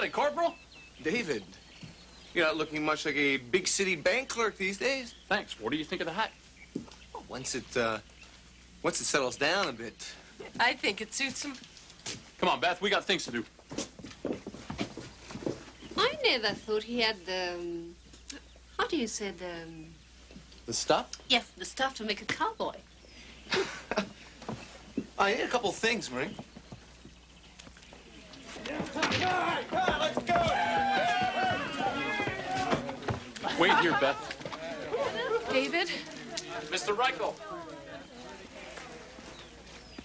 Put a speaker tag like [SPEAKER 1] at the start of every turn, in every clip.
[SPEAKER 1] Howdy, Corporal.
[SPEAKER 2] David, you're not looking much like a big city bank clerk these days.
[SPEAKER 1] Thanks. What do you think of the hat?
[SPEAKER 2] Well, once it settles down a bit.
[SPEAKER 3] I think it suits him.
[SPEAKER 1] Come on, Beth. We got things to do.
[SPEAKER 4] I never thought he had the... how do you say the...
[SPEAKER 2] The stuff?
[SPEAKER 4] Yes, the stuff to make a cowboy.
[SPEAKER 2] I need a couple things, Marie. Let's go!
[SPEAKER 1] Wait here, Beth.
[SPEAKER 3] David?
[SPEAKER 1] Mr. Reichel.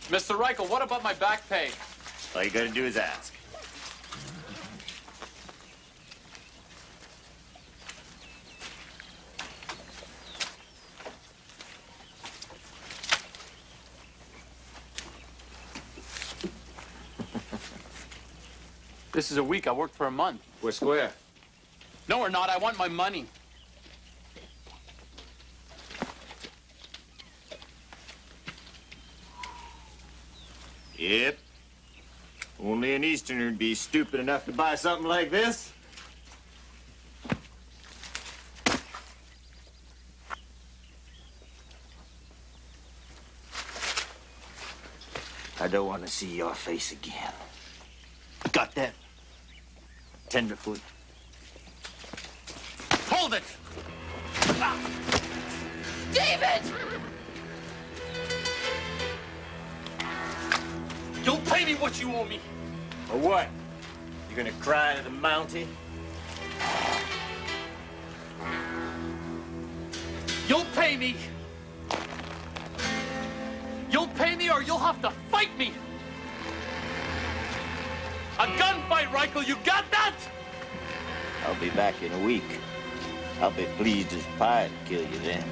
[SPEAKER 1] Mr. Reichel, what about my back pay?
[SPEAKER 5] All you gotta do is ask.
[SPEAKER 1] This is a week. I worked for a month.
[SPEAKER 2] We're square.
[SPEAKER 1] No, we're not. I want my money.
[SPEAKER 5] Yep. Only an Easterner'd be stupid enough to buy something like this. I don't want to see your face again. Got that? Tenderfoot.
[SPEAKER 1] Hold it!
[SPEAKER 3] David!
[SPEAKER 1] You'll pay me what you owe me.
[SPEAKER 5] Or what? You gonna cry to the Mountie?
[SPEAKER 1] You'll pay me. You'll pay me or you'll have to fight me. A gunfight, Reichel, you got that?
[SPEAKER 5] I'll be back in a week. I'll be pleased as pie to kill you then.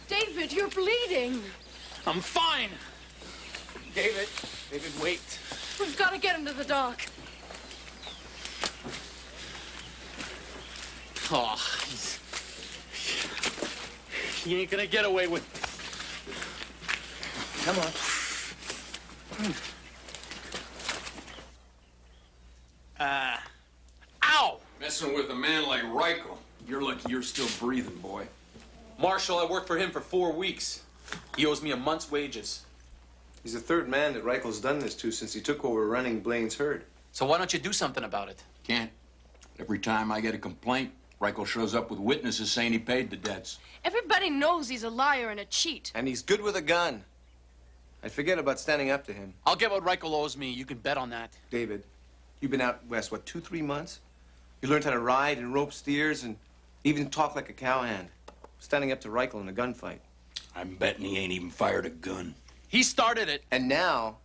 [SPEAKER 3] David, you're bleeding.
[SPEAKER 1] I'm fine.
[SPEAKER 2] David, wait.
[SPEAKER 3] We've got to get him to the dock.
[SPEAKER 1] Oh, he ain't gonna get away with it.
[SPEAKER 2] Come on.
[SPEAKER 1] Ow!
[SPEAKER 6] Messing with a man like Reichel. You're lucky you're still breathing, boy.
[SPEAKER 1] Marshal, I worked for him for 4 weeks. He owes me a month's wages.
[SPEAKER 2] He's the third man that Reichel's done this to since he took over running Blaine's herd.
[SPEAKER 1] So why don't you do something about it?
[SPEAKER 6] Can't. Every time I get a complaint, Reichel shows up with witnesses saying he paid the debts.
[SPEAKER 3] Everybody knows he's a liar and a cheat.
[SPEAKER 2] And he's good with a gun. I'd forget about standing up to him.
[SPEAKER 1] I'll get what Reichel owes me. You can bet on that.
[SPEAKER 2] David, you've been out west, what, 2-3 months? You learned how to ride and rope steers and even talk like a cowhand. Standing up to Reichel in a gunfight.
[SPEAKER 6] I'm betting he ain't even fired a gun.
[SPEAKER 1] He started it.
[SPEAKER 2] And now,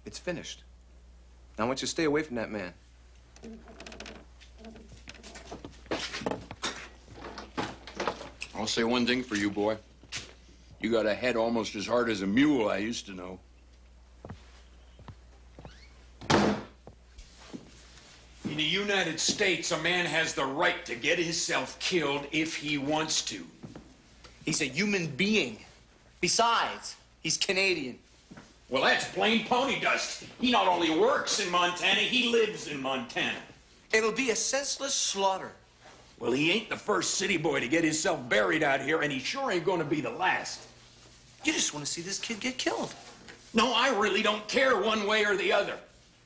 [SPEAKER 2] it's finished. Now I want you to stay away from that man.
[SPEAKER 6] I'll say one thing for you, boy. You got a head almost as hard as a mule I used to know. In the United States, a man has the right to get himself killed if he wants to.
[SPEAKER 2] He's a human being. Besides, he's Canadian.
[SPEAKER 6] Well, that's plain pony dust. He not only works in Montana, he lives in Montana.
[SPEAKER 2] It'll be a senseless slaughter.
[SPEAKER 6] Well, he ain't the first city boy to get himself buried out here, and he sure ain't gonna be the last.
[SPEAKER 2] You just want to see this kid get killed.
[SPEAKER 6] No, I really don't care one way or the other.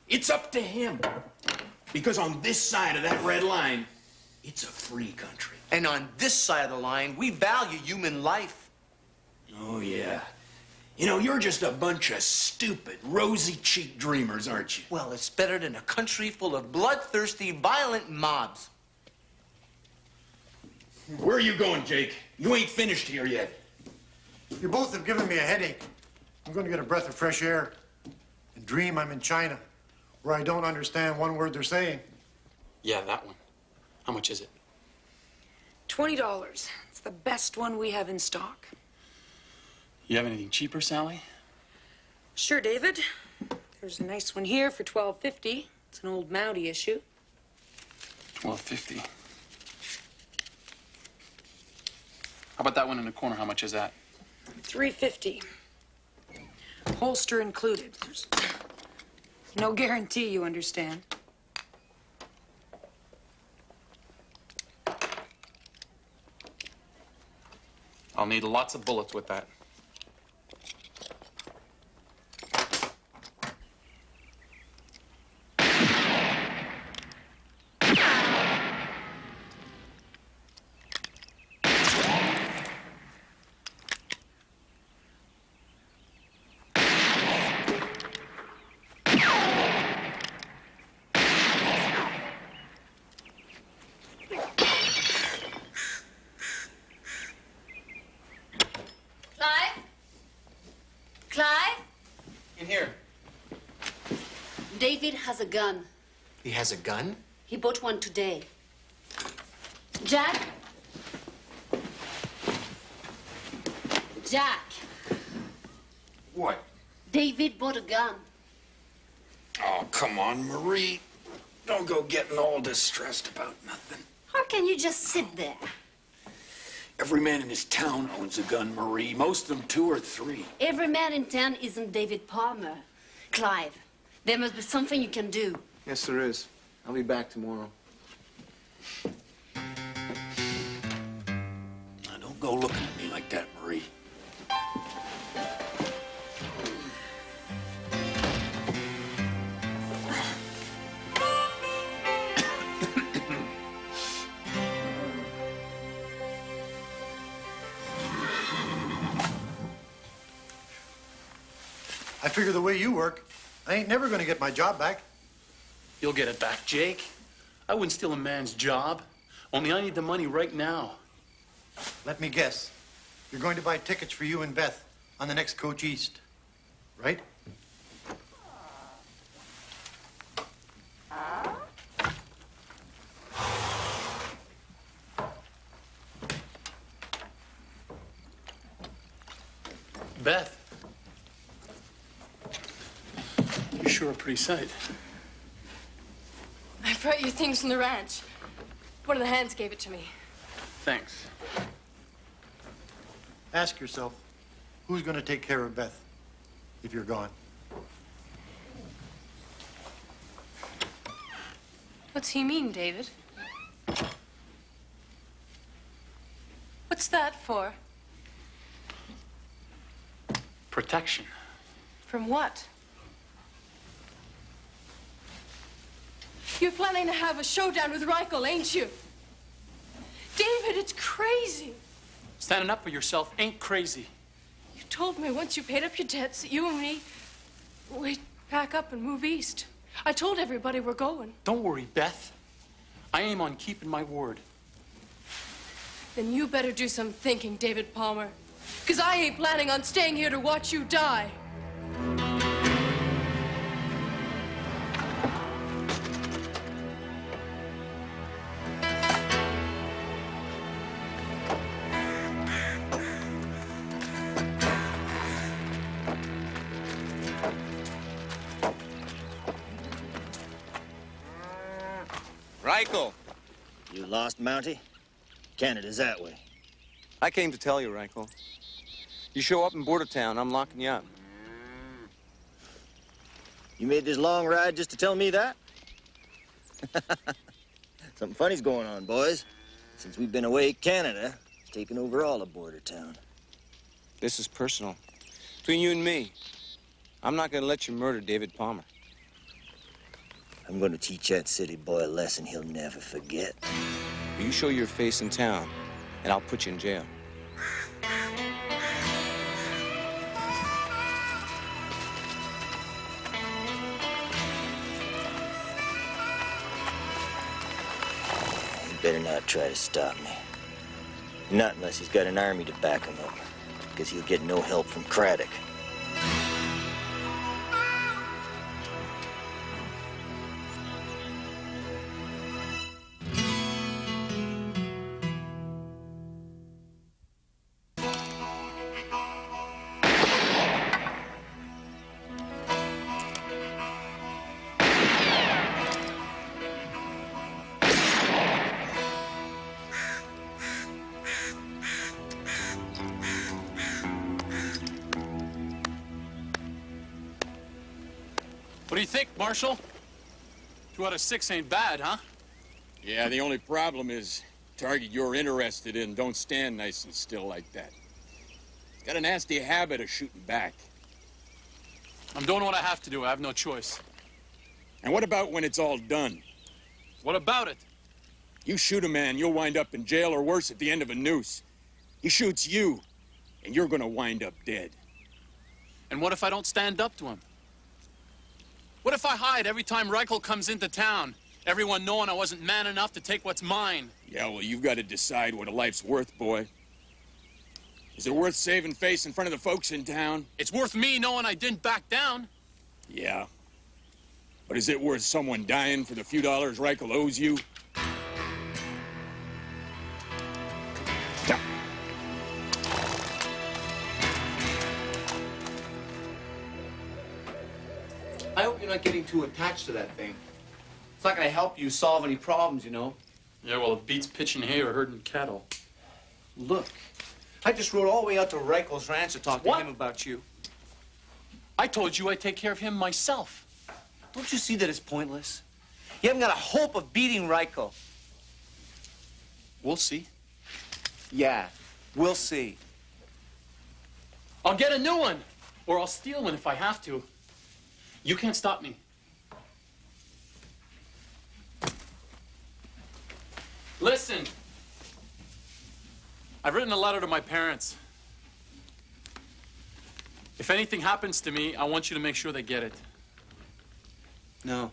[SPEAKER 6] It's up to him. Because on this side of that red line, it's a free country.
[SPEAKER 2] And on this side of the line, we value human life.
[SPEAKER 6] Oh, yeah. You know, you're just a bunch of stupid, rosy-cheeked dreamers, aren't you?
[SPEAKER 2] Well, it's better than a country full of bloodthirsty, violent mobs.
[SPEAKER 6] Where are you going, Jake? You ain't finished here yet.
[SPEAKER 7] You both have given me a headache. I'm going to get a breath of fresh air and dream I'm in China, where I don't understand one word they're saying.
[SPEAKER 1] Yeah, that one. How much is it?
[SPEAKER 8] $20. It's the best one we have in stock.
[SPEAKER 1] You have anything cheaper, Sally?
[SPEAKER 8] Sure, David. There's a nice one here for $12.50. It's an old Mountie issue.
[SPEAKER 1] $12.50. How about that one in the corner? How much is that?
[SPEAKER 8] $3.50. Holster included. There's no guarantee, you understand.
[SPEAKER 1] I'll need lots of bullets with that.
[SPEAKER 2] In here.
[SPEAKER 4] David has a gun.
[SPEAKER 2] He has a gun?
[SPEAKER 4] He bought one today. Jack? Jack,
[SPEAKER 6] What?
[SPEAKER 4] David bought a gun.
[SPEAKER 6] Oh, come on, Marie. Don't go getting all distressed about nothing.
[SPEAKER 4] How can you just sit there?
[SPEAKER 6] Every man in this town owns a gun, Marie. Most of them 2 or 3.
[SPEAKER 4] Every man in town isn't David Palmer. Clive, there must be something you can do.
[SPEAKER 2] Yes, there is. I'll be back tomorrow.
[SPEAKER 6] Now, don't go looking at me like that, Marie.
[SPEAKER 7] I figure the way you work, I ain't never going to get my job back.
[SPEAKER 1] You'll get it back, Jake. I wouldn't steal a man's job. Only I need the money right now.
[SPEAKER 7] Let me guess. You're going to buy tickets for you and Beth on the next coach east, right?
[SPEAKER 1] Beth. You're sure a pretty sight.
[SPEAKER 3] I brought you things from the ranch. One of the hands gave it to me.
[SPEAKER 1] Thanks.
[SPEAKER 7] Ask yourself, who's going to take care of Beth if you're gone?
[SPEAKER 3] What's he mean, David? What's that for?
[SPEAKER 1] Protection.
[SPEAKER 3] From what? You're planning to have a showdown with Reichel, ain't you? David, it's crazy.
[SPEAKER 1] Standing up for yourself ain't crazy.
[SPEAKER 3] You told me once you paid up your debts that you and me, we'd pack up and move east. I told everybody we're going.
[SPEAKER 1] Don't worry, Beth. I aim on keeping my word.
[SPEAKER 3] Then you better do some thinking, David Palmer. Because I ain't planning on staying here to watch you die.
[SPEAKER 2] Reichel,
[SPEAKER 5] You lost, Mountie? Canada's that way.
[SPEAKER 2] I came to tell you, Reichel. You show up in Bordertown, I'm locking you up.
[SPEAKER 5] You made this long ride just to tell me that? Something funny's going on, boys. Since we've been away, Canada has taken over all of Bordertown.
[SPEAKER 2] This is personal. Between you and me, I'm not gonna let you murder David Palmer.
[SPEAKER 5] I'm going to teach that city boy a lesson he'll never forget.
[SPEAKER 2] You show your face in town, and I'll put you in jail.
[SPEAKER 5] He better not try to stop me. Not unless he's got an army to back him up, because he'll get no help from Craddock.
[SPEAKER 1] What do you think, Marshal? 2 out of 6 ain't bad, huh?
[SPEAKER 6] Yeah, the only problem is target you're interested in don't stand nice and still like that. He's got a nasty habit of shooting back.
[SPEAKER 1] I'm doing what I have to do. I have no choice.
[SPEAKER 6] And what about when it's all done?
[SPEAKER 1] What about it?
[SPEAKER 6] You shoot a man, you'll wind up in jail or worse at the end of a noose. He shoots you, and you're gonna wind up dead.
[SPEAKER 1] And what if I don't stand up to him? What if I hide every time Reichel comes into town? Everyone knowing I wasn't man enough to take what's mine.
[SPEAKER 6] Yeah, well, you've got to decide what a life's worth, boy. Is it worth saving face in front of the folks in town?
[SPEAKER 1] It's worth me knowing I didn't back down.
[SPEAKER 6] Yeah. But is it worth someone dying for the few dollars Reichel owes you?
[SPEAKER 2] I hope you're not getting too attached to that thing. It's not gonna help you solve any problems, you know.
[SPEAKER 1] Yeah, well, it beats pitching hay or herding cattle.
[SPEAKER 2] Look, I just rode all the way out to Reichel's ranch to talk to
[SPEAKER 1] What?
[SPEAKER 2] him about you.
[SPEAKER 1] I told you I'd take care of him myself.
[SPEAKER 2] Don't you see that it's pointless? You haven't got a hope of beating Reichel.
[SPEAKER 1] We'll see.
[SPEAKER 2] Yeah, we'll see.
[SPEAKER 1] I'll get a new one, or I'll steal one if I have to. You can't stop me. Listen. I've written a letter to my parents. If anything happens to me, I want you to make sure they get it.
[SPEAKER 2] No.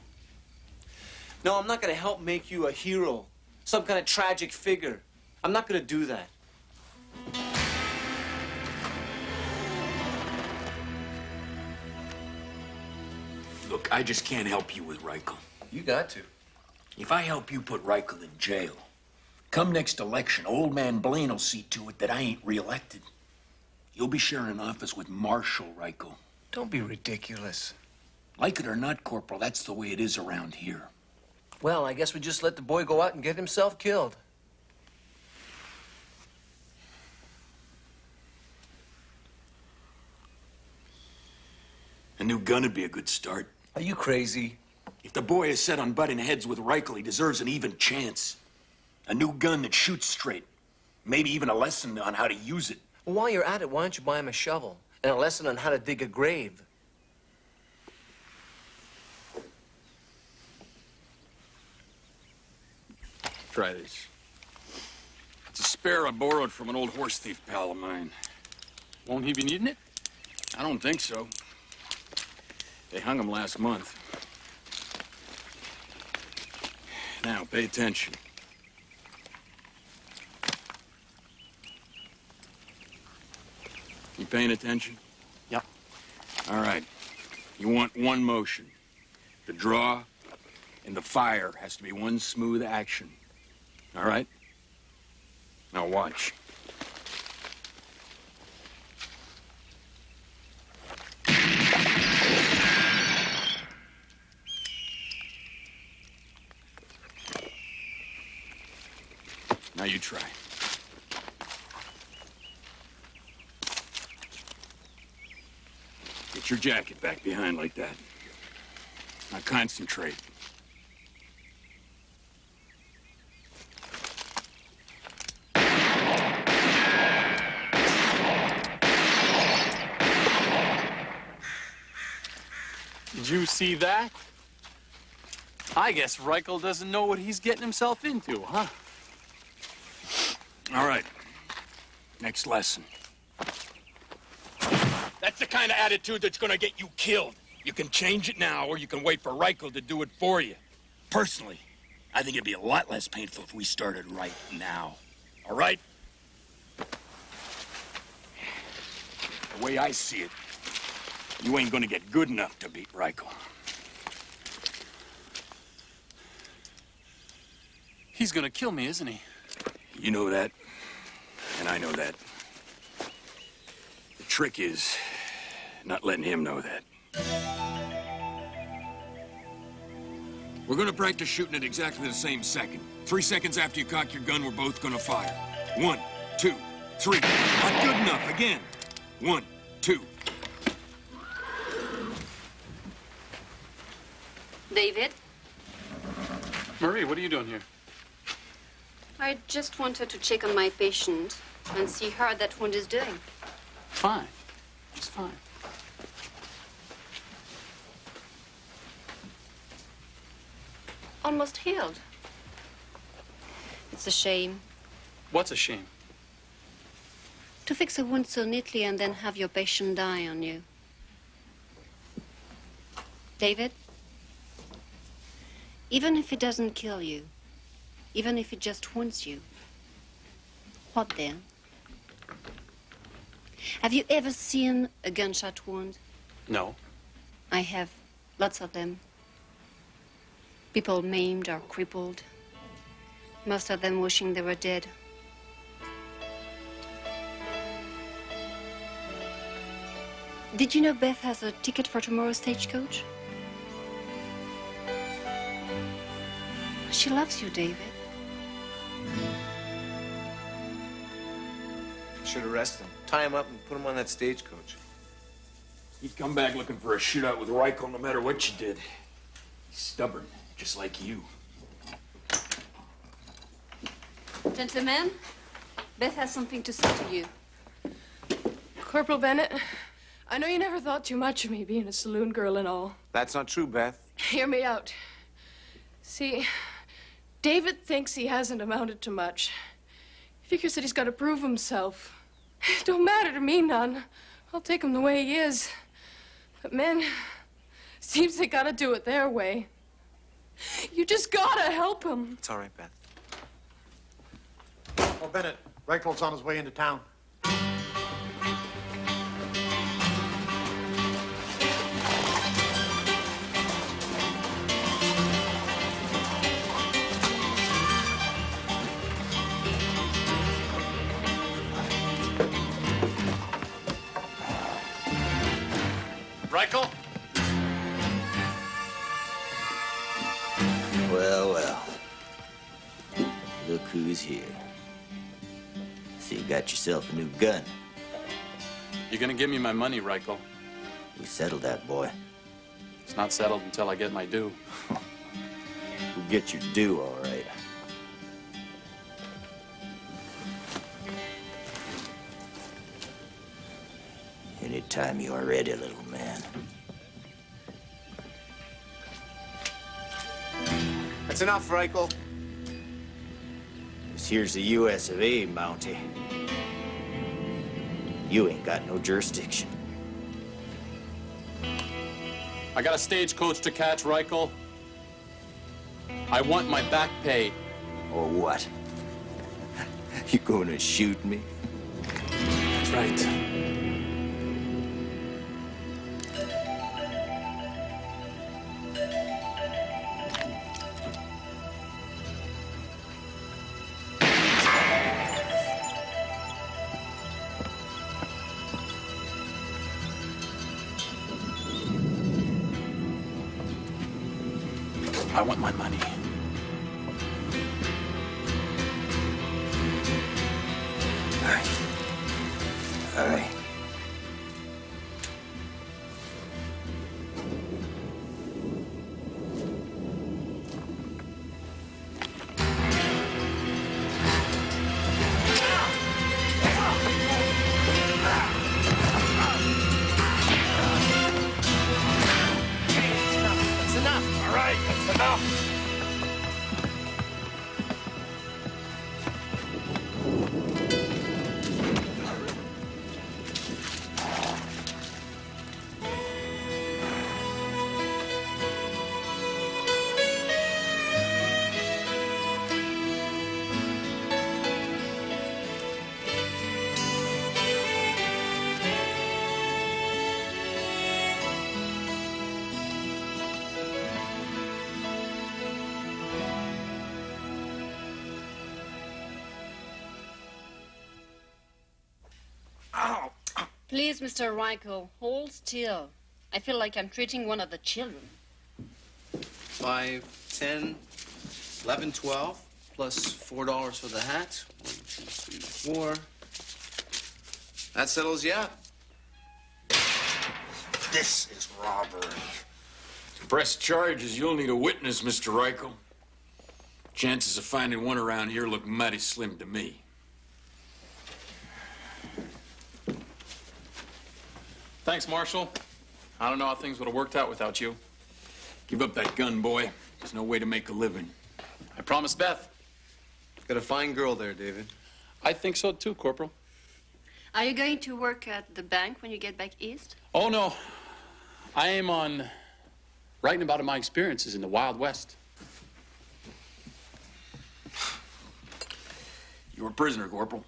[SPEAKER 2] No, I'm not gonna help make you a hero, some kind of tragic figure. I'm not gonna do that.
[SPEAKER 6] Look, I just can't help you with Reichel.
[SPEAKER 2] You got to.
[SPEAKER 6] If I help you put Reichel in jail, come next election, old man Blaine will see to it that I ain't reelected. You'll be sharing an office with Marshal Reichel.
[SPEAKER 2] Don't be ridiculous.
[SPEAKER 6] Like it or not, Corporal, that's the way it is around here.
[SPEAKER 2] Well, I guess we just let the boy go out and get himself killed.
[SPEAKER 6] A new gun would be a good start.
[SPEAKER 2] Are you crazy?
[SPEAKER 6] If the boy is set on butting heads with Reichel, he deserves an even chance. A new gun that shoots straight. Maybe even a lesson on how to use it.
[SPEAKER 2] Well, while you're at it, why don't you buy him a shovel and a lesson on how to dig a grave?
[SPEAKER 6] Try this. It's a spare I borrowed from an old horse thief pal of mine.
[SPEAKER 1] Won't he be needing it?
[SPEAKER 6] I don't think so. They hung him last month. Now, pay attention. You paying attention?
[SPEAKER 2] Yep.
[SPEAKER 6] All right. You want one motion. The draw and the fire has to be one smooth action. All right? Now watch. Now you try. Get your jacket back behind like that. Now concentrate.
[SPEAKER 1] Did you see that? I guess Reichel doesn't know what he's getting himself into, huh?
[SPEAKER 6] All right. Next lesson. That's the kind of attitude that's gonna get you killed. You can change it now, or you can wait for Reichel to do it for you. Personally, I think it'd be a lot less painful if we started right now. All right? The way I see it, you ain't gonna get good enough to beat Reichel.
[SPEAKER 1] He's gonna kill me, isn't he?
[SPEAKER 6] You know that, and I know that. The trick is not letting him know that. We're gonna practice shooting at exactly the same second. 3 seconds after you cock your gun, we're both gonna fire. 1, 2, 3. Not good enough. Again. 1, 2.
[SPEAKER 4] David?
[SPEAKER 1] Marie, what are you doing here?
[SPEAKER 4] I just wanted to check on my patient and see how that wound is doing.
[SPEAKER 1] Fine. It's fine.
[SPEAKER 4] Almost healed. It's a shame.
[SPEAKER 1] What's a shame?
[SPEAKER 4] To fix a wound so neatly and then have your patient die on you. David? Even if it doesn't kill you, even if it just wounds you, what then? Have you ever seen a gunshot wound?
[SPEAKER 1] No.
[SPEAKER 4] I have. Lots of them. People maimed or crippled. Most of them wishing they were dead. Did you know Beth has a ticket for tomorrow's stagecoach? She loves you, David.
[SPEAKER 2] Should arrest him. Tie him up and put him on that stagecoach.
[SPEAKER 6] He'd come back looking for a shootout with Reichel no matter what you did. He's stubborn, just like you.
[SPEAKER 4] Gentlemen, Beth has something to say to you.
[SPEAKER 3] Corporal Bennett, I know you never thought too much of me being a saloon girl and all.
[SPEAKER 2] That's not true, Beth.
[SPEAKER 3] Hear me out. See, David thinks he hasn't amounted to much. He figures that he's got to prove himself. It don't matter to me none. I'll take him the way he is. But men, seems they gotta do it their way. You just gotta help him.
[SPEAKER 2] It's all right, Beth.
[SPEAKER 7] Oh, Bennett, Reichel's on his way into town.
[SPEAKER 1] Reichel?
[SPEAKER 5] Well, well. Look who's here. So you got yourself a new gun.
[SPEAKER 1] You're gonna give me my money, Reichel.
[SPEAKER 5] We settled that, boy.
[SPEAKER 1] It's not settled until I get my due.
[SPEAKER 5] We'll get your due, all right. Anytime you are ready, little man.
[SPEAKER 2] That's enough, Reichel.
[SPEAKER 5] This here's the U.S. of A, Mountie. You ain't got no jurisdiction.
[SPEAKER 1] I got a stagecoach to catch, Reichel. I want my back pay.
[SPEAKER 5] Or what? You gonna shoot me?
[SPEAKER 1] That's right. I want my money.
[SPEAKER 5] All right. All right.
[SPEAKER 4] Please, Mr. Reichel, hold still. I feel like I'm treating one of the children.
[SPEAKER 2] 5, 10, 11, 12, plus $4 for the hat. 1, 2, 3, 4. That settles you out.
[SPEAKER 6] This is robbery. To press charges, you'll need a witness, Mr. Reichel. Chances of finding one around here look mighty slim to me.
[SPEAKER 1] Thanks, Marshal. I don't know how things would have worked out without you.
[SPEAKER 6] Give up that gun, boy. There's no way to make a living.
[SPEAKER 1] I promised Beth.
[SPEAKER 2] Got a fine girl there, David.
[SPEAKER 1] I think so, too, Corporal.
[SPEAKER 4] Are you going to work at the bank when you get back east?
[SPEAKER 1] Oh, no. I aim on writing about my experiences in the Wild West.
[SPEAKER 6] You were a prisoner, Corporal.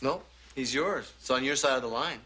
[SPEAKER 2] No, he's yours. It's on your side of the line.